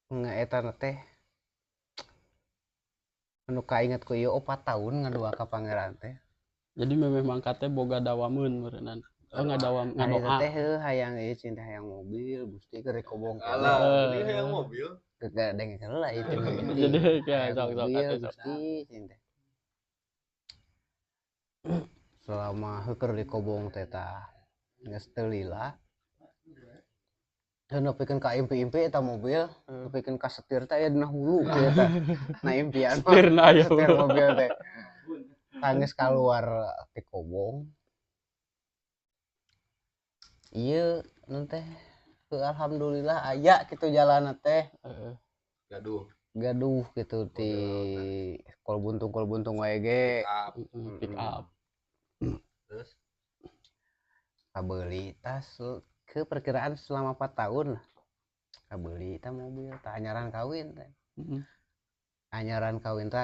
Eta teh anu kainget ku ieu 4 tahun ngadua ka pangeran teh. Jadi memang kate boga dawameun meureunana. Ngadawam Ari ngadoa. teh hayang ieu cinta hayang mobil, Gusti keur dikobong Alah, ini yang mobil. Gak heula itu Jadi kayak hayang sok mobil atuh sok. Gusti cinta. Selama keur dikobong teh tah geus teu lila. Nepikeun ka impi-impi eta mobil, nepikeun ka setir teh aya dina hulu kieu tah. Nah impian mah Setirna aya setir mobil teh. Tangis keluar ti kobong. Ieu teh alhamdulillah aya kitu jalan teh. Gaduh gitu ti kol buntung wae ge. Pick up. Terus Kabeuli tas ke perkiraan selama 4 tahun lah. Kabeuli tah mobil tah anyaran kawin teh. Anyaran kawin teh